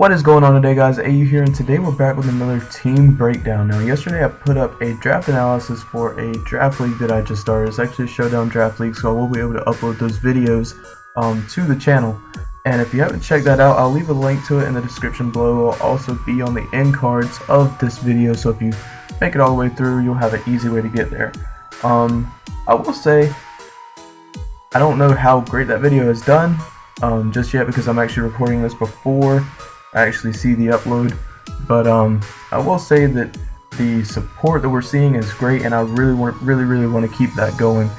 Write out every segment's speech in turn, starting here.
What is going on today, guys? AU here, and today we're back with another team breakdown. Now, yesterday I put up a draft analysis for a draft league that I just started. It's actually a showdown draft league, so I will be able to upload those videos to the channel. And if you haven't checked that out, I'll leave a link to it in the description below. It'll also be on the end cards of this video, so if you make it all the way through, you'll have an easy way to get there. I will say, I don't know how great that video is done just yet, because I'm actually recording this before I actually see the upload, but I will say that the support that we're seeing is great, and I really want to keep that going.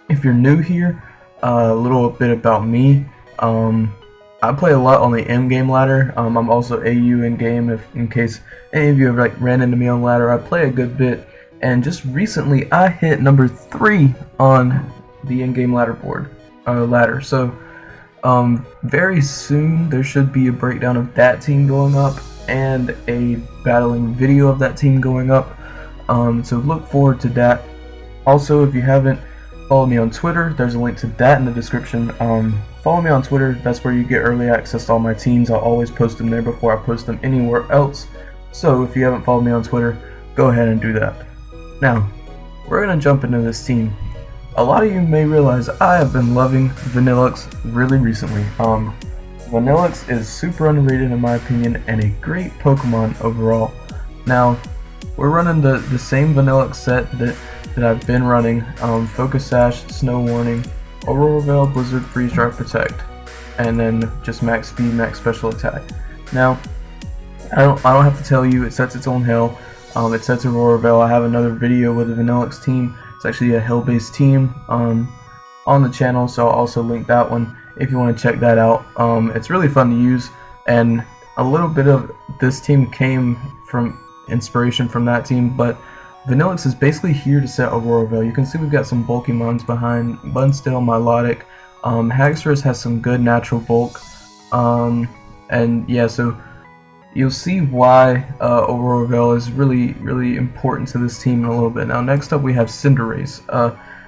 If you're new here, a little bit about me. I play a lot on the M game ladder. I'm also AU in game, in case any of you have ran into me on ladder. I play a good bit, and just recently I hit number 3 on the in-game ladder. So very soon there should be a breakdown of that team going up and a battling video of that team going up, so look forward to that. Also, if you haven't followed me on Twitter, there's a link to that in the description. Follow me on Twitter. That's where you get early access to all my teams. I'll always post them there before I post them anywhere else, so if you haven't followed me on Twitter, go ahead and do that. Now we're gonna jump into this team. A lot of you may realize I have been loving Vanillix really recently. Vanillix is super underrated in my opinion, and a great Pokemon overall. Now, we're running the same Vanillix set that I've been running. Focus Sash, Snow Warning, Aurora Veil, Blizzard, Freeze Dry, Protect, and then just max speed, max special attack. Now, I don't have to tell you, it sets its own hell. It sets Aurora Veil. I have another video with the Vanillix team. It's actually a hell-based team on the channel, so I'll also link that one if you want to check that out. It's really fun to use, and a little bit of this team came from inspiration from that team, but Vanillix is basically here to set Aurora Veil. You can see we've got some bulky mons behind, Mudsdale, Milotic. Haxorus has some good natural bulk, and yeah, so you'll see why Aurora Veil is really important to this team in a little bit. Now, next up we have Cinderace.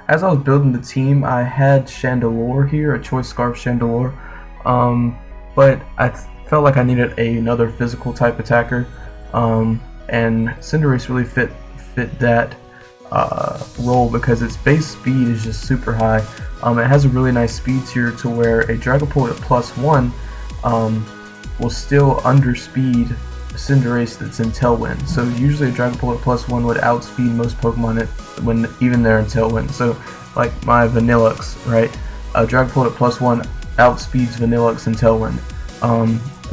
As I was building the team, I had Chandelure here, a Choice Scarf Chandelure, but I felt like I needed another physical type attacker, and Cinderace really fit that role because its base speed is just super high. It has a really nice speed tier to where a Dragapult at +1 will still underspeed Cinderace that's in Tailwind. So usually a Dragapult at +1 would outspeed most Pokemon when even they're in Tailwind. So like my Vanillix, right? A Dragapult at +1 outspeeds Vanillix in Tailwind.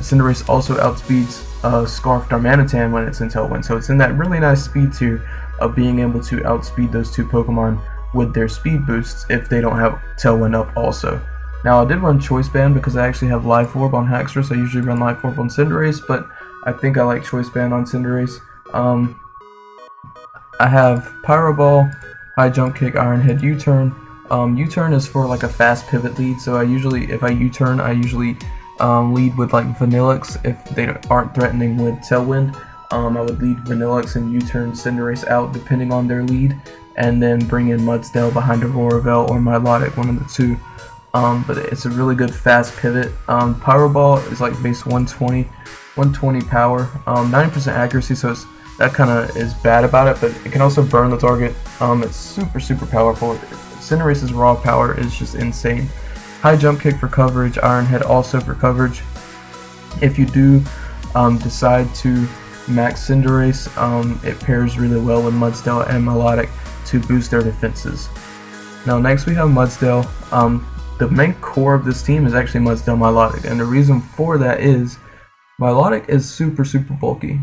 Cinderace also outspeeds Scarf Darmanitan when it's in Tailwind. So it's in that really nice speed tier of being able to outspeed those two Pokemon with their speed boosts if they don't have Tailwind up also. Now, I did run Choice Band because I actually have Life Orb on Haxorus. I usually run Life Orb on Cinderace, but I think I like Choice Band on Cinderace. I have Pyro Ball, High Jump Kick, Iron Head, U-Turn. U-Turn is for like a fast pivot lead, so if I U-Turn, I usually lead with like Vanillix if they aren't threatening with Tailwind. I would lead Vanillix and U-Turn Cinderace out depending on their lead, and then bring in Mudsdale behind Aurora Veil or Milotic, one of the two. But it's a really good fast pivot. Pyro Ball is like base 120 power, 90% accuracy, so that kind of is bad about it, but it can also burn the target. It's super powerful. Cinderace's raw power is just insane. High Jump Kick for coverage, Iron Head also for coverage. If you do decide to max Cinderace, it pairs really well with Mudsdale and Milotic to boost their defenses. Now next we have Mudsdale. The main core of this team is actually Mudsdale Milotic, and the reason for that is Milotic is super bulky.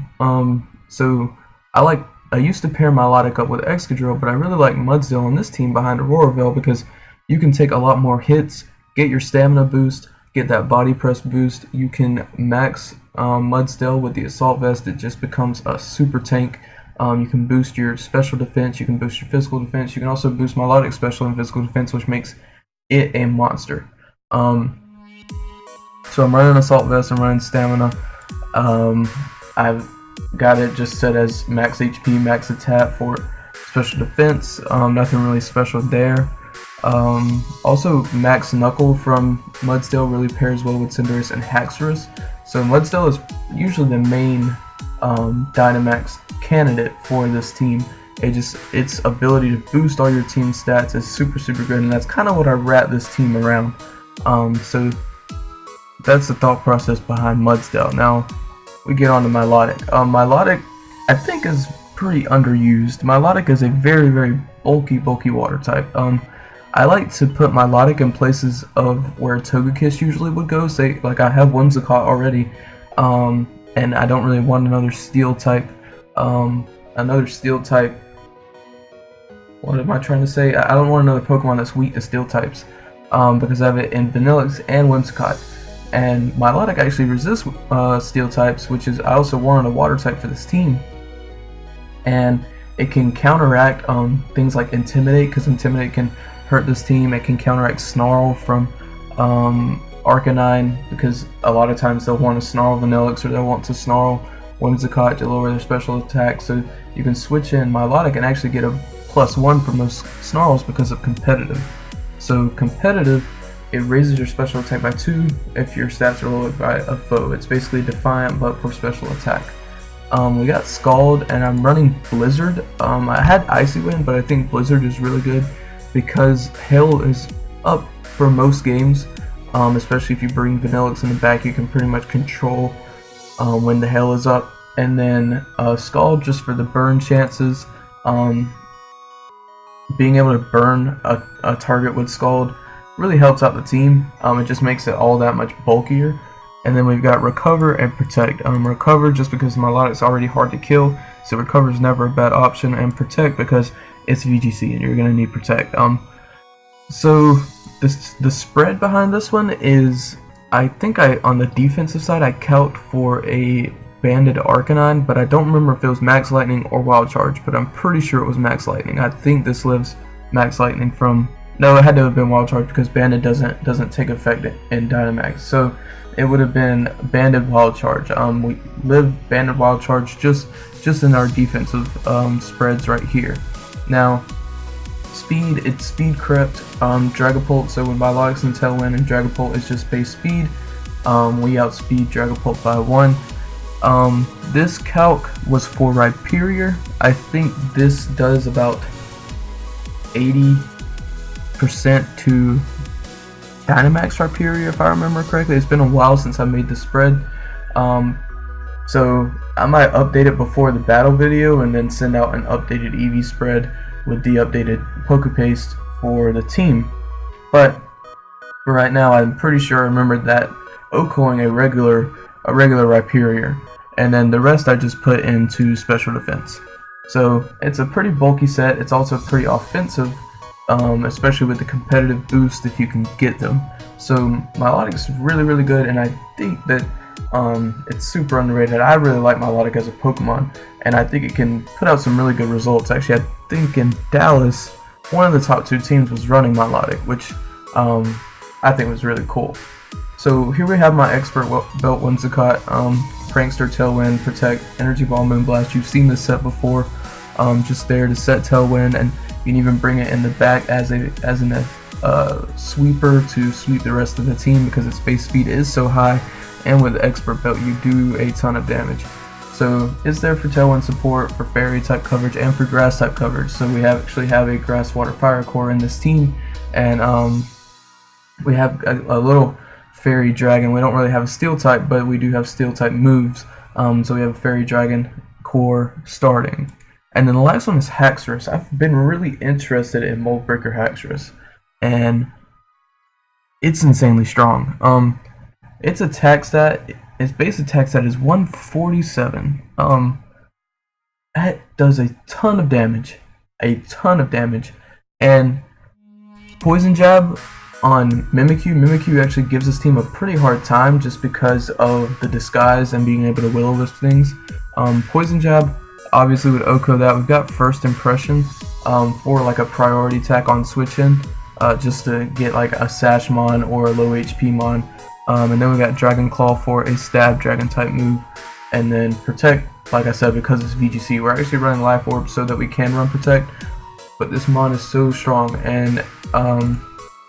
So I used to pair Milotic up with Excadrill, but I really like Mudsdale on this team behind Aurora Veil because you can take a lot more hits, get your stamina boost, get that body press boost. You can max Mudsdale with the Assault Vest. It just becomes a super tank. You can boost your special defense, you can boost your physical defense, you can also boost Milotic's special and physical defense, which makes it a monster. So I'm running Assault Vest, I'm running Stamina. I've got it just set as max HP, max attack for special defense. Nothing really special there. Also, Max Knuckle from Mudsdale really pairs well with Cinderace and Haxorus. So Mudsdale is usually the main Dynamax candidate for this team. Its ability to boost all your team stats is super good, and that's kind of what I wrap this team around. So that's the thought process behind Mudsdale. Now we get on to MILOTIC. MILOTIC, I think, is pretty underused. MILOTIC is a very bulky water type. I like to put MILOTIC in places of where Togekiss usually would go. Say, like, I have Whimsicott already, and I don't really want another steel type. What am I trying to say? I don't want another Pokemon that's weak to steel types, because I have it in Vanillix and Whimsicott. And MILOTIC actually resists steel types, which is, I also wanted a water type for this team. And it can counteract things like Intimidate, because Intimidate can hurt this team. It can counteract Snarl from Arcanine, because a lot of times they'll want to Snarl Vanillix, or they'll want to Snarl Whimsicott to lower their special attack. So you can switch in MILOTIC and actually get a +1 from those Snarls because of competitive. So competitive, it raises your special attack by 2 if your stats are lowered by a foe. It's basically Defiant but for special attack. We got Scald, and I'm running Blizzard. I had Icy Wind, but I think Blizzard is really good because Hail is up for most games, especially if you bring Vanillix in the back. You can pretty much control when the Hail is up. And then Scald, just for the burn chances. Being able to burn a target with Scald really helps out the team. It just makes it all that much bulkier. And then we've got Recover and Protect. Recover just because MILOTIC's already hard to kill, so Recover is never a bad option, and Protect because it's VGC and you're going to need Protect. So the spread behind this one is, I think on the defensive side I calced for a Banded Arcanine, but I don't remember if it was Max Lightning or Wild Charge, but I'm pretty sure it was Max Lightning. I think this lives Max Lightning from... No, it had to have been Wild Charge because Banded doesn't take effect in Dynamax. So it would have been Banded Wild Charge. We live Banded Wild Charge just in our defensive spreads right here. Now, speed, it's Speed Crept, Dragapult. So when MILOTIC's in Tailwind and Dragapult is just base speed, we outspeed Dragapult by 1. This calc was for Rhyperior. I think this does about 80% to Dynamax Rhyperior, if I remember correctly. It's been a while since I made the spread, so I might update it before the battle video and then send out an updated EV spread with the updated Pokepaste for the team. But for right now, I'm pretty sure I remembered that Okoing a regular Rhyperior, and then the rest I just put into special defense. So it's a pretty bulky set. It's also pretty offensive, especially with the competitive boost if you can get them. So MILOTIC is really good, and I think that it's super underrated. I really like MILOTIC as a Pokemon, and I think it can put out some really good results. Actually, I think in Dallas, one of the top 2 teams was running MILOTIC, which I think was really cool. So here we have my Expert Belt Whimsicott, Prankster, Tailwind, Protect, Energy Ball, Moonblast. You've seen this set before, just there to set Tailwind, and you can even bring it in the back as a sweeper to sweep the rest of the team because its base speed is so high, and with Expert Belt you do a ton of damage. So it's there for Tailwind support, for Fairy type coverage, and for Grass type coverage. So we actually have a Grass, Water, Fire core in this team, and we have a little Fairy Dragon. We don't really have a Steel type, but we do have Steel type moves. So we have a Fairy Dragon core starting. And then the last one is Haxorus. I've been really interested in Mold Breaker Haxorus, and it's insanely strong. Its attack stat, its base attack stat is 147. That does a ton of damage, and Poison Jab on Mimikyu actually gives this team a pretty hard time just because of the disguise and being able to Will-O-Wisp things. Poison Jab, obviously with Oko that, we've got First Impression for like a priority attack on switch in, just to get like a Sash Mon or a low HP Mon. And then we got Dragon Claw for a stab dragon type move, and then Protect, like I said, because it's VGC, we're actually running Life Orb so that we can run Protect, but this Mon is so strong. And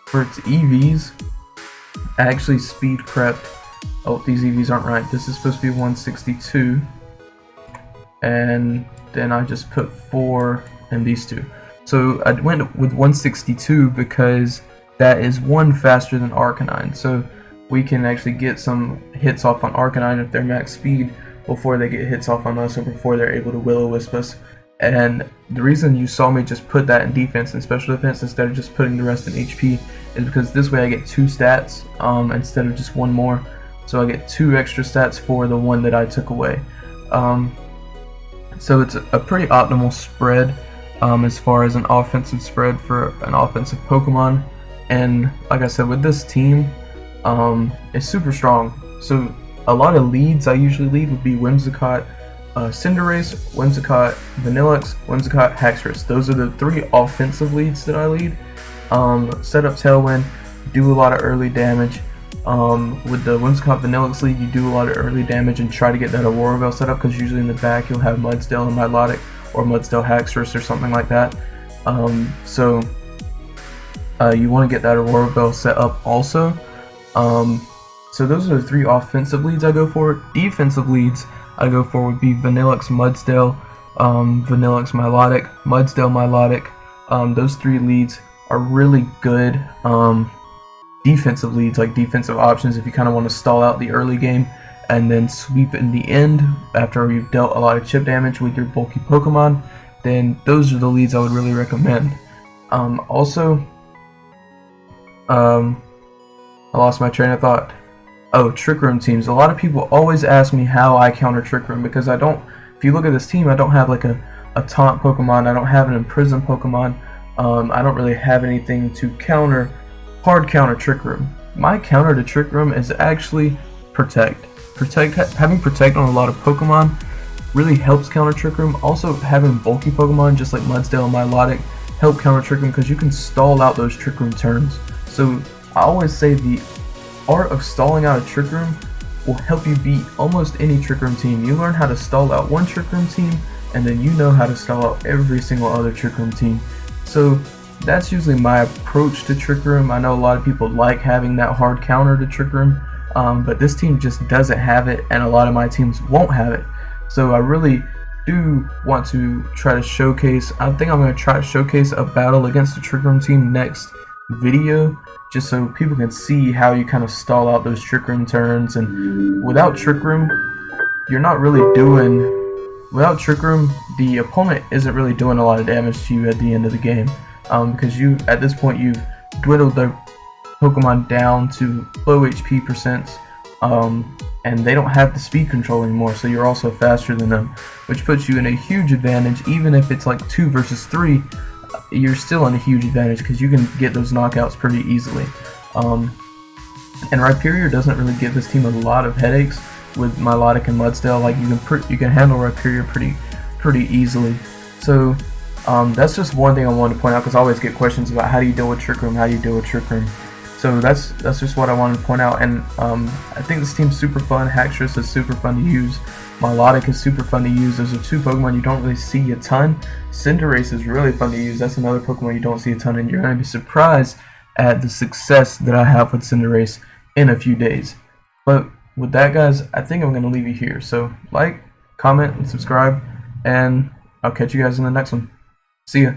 for its EVs, I actually Speed Crept Oh, these EVs aren't right. This is supposed to be 162. And then I just put 4 in these two. So I went with 162 because that is 1 faster than Arcanine. So we can actually get some hits off on Arcanine at their max speed before they get hits off on us or before they're able to Will-O-Wisp us. And the reason you saw me just put that in defense and special defense instead of just putting the rest in HP is because this way I get 2 stats instead of just 1 more. So I get 2 extra stats for the 1 that I took away. So it's a pretty optimal spread as far as an offensive spread for an offensive Pokemon. And like I said, with this team, it's super strong. So a lot of leads I usually lead would be Whimsicott, Cinderace, Whimsicott, Vanilluxe, Whimsicott, Haxorus. Those are the 3 offensive leads that I lead. Set up Tailwind, do a lot of early damage. With the Whimsicott Vanilluxe lead, you do a lot of early damage and try to get that Aurora Veil set up, because usually in the back you'll have Mudsdale and Milotic, or Mudsdale Haxorus or something like that. You want to get that Aurora Veil set up also. So those are the 3 offensive leads I go for. Defensive leads I go for would be Vanilluxe, Mudsdale, Vanilluxe, Milotic, Mudsdale, Milotic. Those 3 leads are really good defensive leads, like defensive options if you kind of want to stall out the early game and then sweep in the end after you've dealt a lot of chip damage with your bulky Pokemon. Then those are the leads I would really recommend. I lost my train of thought. Oh, Trick Room teams. A lot of people always ask me how I counter Trick Room, because I don't, if you look at this team, I don't have like a taunt Pokemon, I don't have an imprison Pokemon, I don't really have anything to hard counter Trick Room. My counter to Trick Room is actually Protect. Having Protect on a lot of Pokemon really helps counter Trick Room. Also, having bulky Pokemon just like Mudsdale and Milotic help counter Trick Room, because you can stall out those Trick Room turns. So I always say the art of stalling out a Trick Room will help you beat almost any Trick Room team. You learn how to stall out one Trick Room team, and then you know how to stall out every single other Trick Room team. So that's usually my approach to Trick Room. I know a lot of people like having that hard counter to Trick Room, but this team just doesn't have it, and a lot of my teams won't have it. So I really do want to try to showcase, I think I'm going to try to showcase a battle against the Trick Room team next video, just so people can see how you kind of stall out those Trick Room turns. And without Trick Room, you're not really doing, without Trick Room, the opponent isn't really doing a lot of damage to you at the end of the game, because you, at this point, you've dwindled their Pokemon down to low HP percents, and they don't have the speed control anymore, so you're also faster than them, which puts you in a huge advantage. Even if it's like 2 versus 3, you're still in a huge advantage because you can get those knockouts pretty easily. And Rhyperior doesn't really give this team a lot of headaches with Milotic and Mudsdale. Like you can handle Rhyperior pretty easily. So that's just one thing I wanted to point out, because I always get questions about how do you deal with Trick Room, how do you deal with Trick Room. So that's just what I wanted to point out. And I think this team's super fun. Haxorus is super fun to use. Milotic is super fun to use. Those are 2 Pokemon you don't really see a ton. Cinderace is really fun to use. That's another Pokemon you don't see a ton, and you're going to be surprised at the success that I have with Cinderace in a few days. But with that, guys, I think I'm going to leave you here. So like, comment, and subscribe, and I'll catch you guys in the next one. See ya.